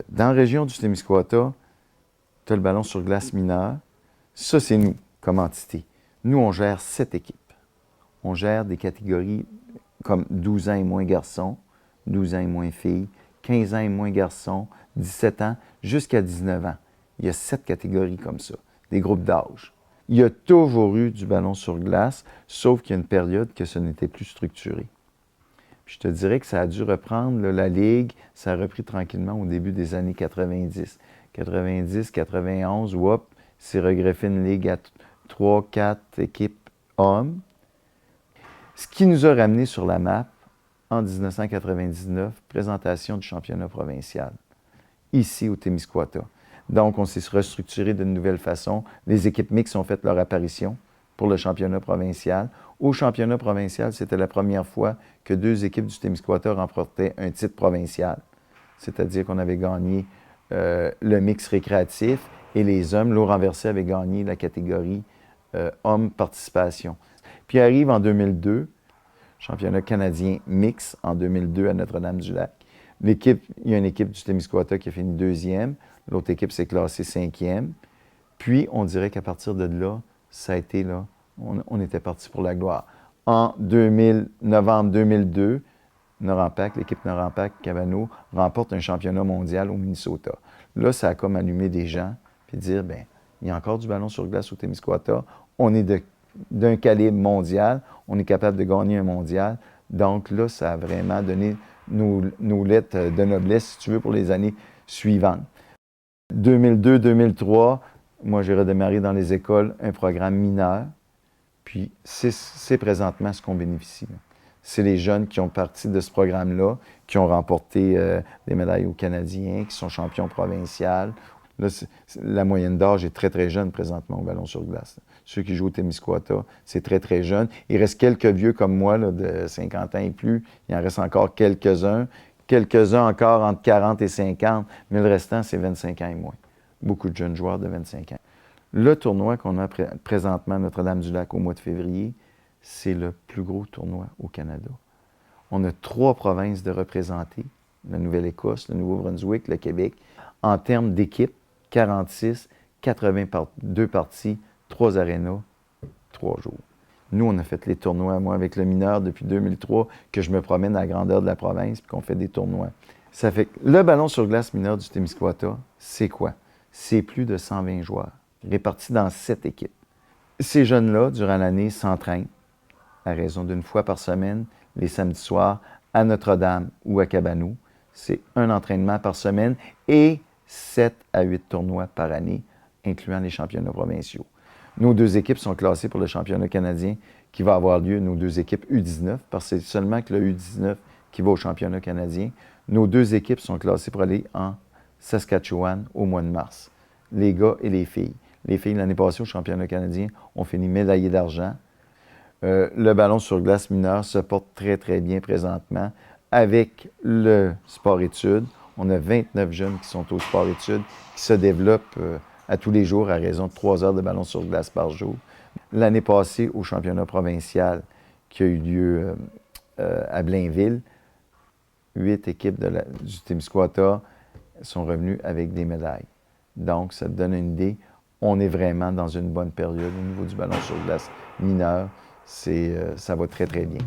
Dans la région du Témiscouata, tu as le ballon sur glace mineur. Ça, c'est nous, comme entité. Nous, on gère 7 équipes. On gère des catégories comme 12 ans et moins garçons, 12 ans et moins filles, 15 ans et moins garçons, 17 ans, jusqu'à 19 ans. Il y a 7 catégories comme ça, des groupes d'âge. Il y a toujours eu du ballon sur glace, sauf qu'il y a une période que ce n'était plus structuré. Puis je te dirais que ça a dû reprendre, là, la Ligue, ça a repris tranquillement au début des années 90. 90, 91, hop, c'est regreffé une Ligue à 3, 4 équipes hommes. Ce qui nous a ramené sur la map en 1999, présentation du championnat provincial, ici au Témiscouata. Donc, on s'est restructuré d'une nouvelle façon. Les équipes mixtes ont fait leur apparition pour le championnat provincial. Au championnat provincial, c'était la première fois que 2 équipes du Témiscouata remportaient un titre provincial. C'est-à-dire qu'on avait gagné le mix récréatif et les hommes, l'eau renversée, avait gagné la catégorie hommes participation. Puis arrive en 2002, championnat canadien mix en 2002 à Notre-Dame-du-Lac. Il y a une équipe du Témiscouata qui a fini 2e, l'autre équipe s'est classée 5e. Puis, on dirait qu'à partir de là, ça a été là, on était parti pour la gloire. En novembre 2002, Norampac, l'équipe Norampac Cabano remporte un championnat mondial au Minnesota. Là, ça a comme allumé des gens, puis dire, bien, il y a encore du ballon sur glace au Témiscouata, on est d'un calibre mondial, on est capable de gagner un mondial. Donc là, ça a vraiment donné nos lettres de noblesse, si tu veux, pour les années suivantes. 2002-2003, moi, j'ai redémarré dans les écoles un programme mineur, puis c'est présentement ce qu'on bénéficie. C'est les jeunes qui ont parti de ce programme-là, qui ont remporté des médailles aux Canadiens, qui sont champions provinciaux. Là, la moyenne d'âge est très, très jeune présentement au ballon sur glace. Ceux qui jouent au Témiscouata, c'est très, très jeune. Il reste quelques vieux comme moi, là, de 50 ans et plus. Il en reste encore quelques-uns. Quelques-uns encore entre 40 et 50, mais le restant, c'est 25 ans et moins. Beaucoup de jeunes joueurs de 25 ans. Le tournoi qu'on a présentement à Notre-Dame-du-Lac au mois de février, c'est le plus gros tournoi au Canada. On a 3 provinces de représenter, la Nouvelle-Écosse, le Nouveau-Brunswick, le Québec. En termes d'équipe, 46, 82 parties, 3 arénas, 3 jours. Nous, on a fait les tournois, moi, avec le mineur depuis 2003, que je me promène à la grandeur de la province, puis qu'on fait des tournois. Ça fait que le ballon sur glace mineur du Témiscouata, c'est quoi? C'est plus de 120 joueurs, répartis dans 7 équipes. Ces jeunes-là, durant l'année, s'entraînent à raison d'une fois par semaine, les samedis soirs, à Notre-Dame ou à Cabano. C'est un entraînement par semaine et 7 à 8 tournois par année, incluant les championnats provinciaux. Nos 2 équipes sont classées pour le championnat canadien qui va avoir lieu, nos 2 équipes U19, parce que c'est seulement que le U19 qui va au championnat canadien. Nos 2 équipes sont classées pour aller en Saskatchewan au mois de mars, les gars et les filles. Les filles, l'année passée, au championnat canadien, ont fini médaillées d'argent. Le ballon sur glace mineur se porte très, très bien présentement avec le sport-études. On a 29 jeunes qui sont au sport-études, qui se développent à tous les jours à raison de 3 heures de ballon sur glace par jour. L'année passée, au championnat provincial qui a eu lieu à Blainville, 8 équipes du Témiscouata sont revenues avec des médailles. Donc, ça te donne une idée. On est vraiment dans une bonne période au niveau du ballon sur glace mineur. Ça va très, très bien.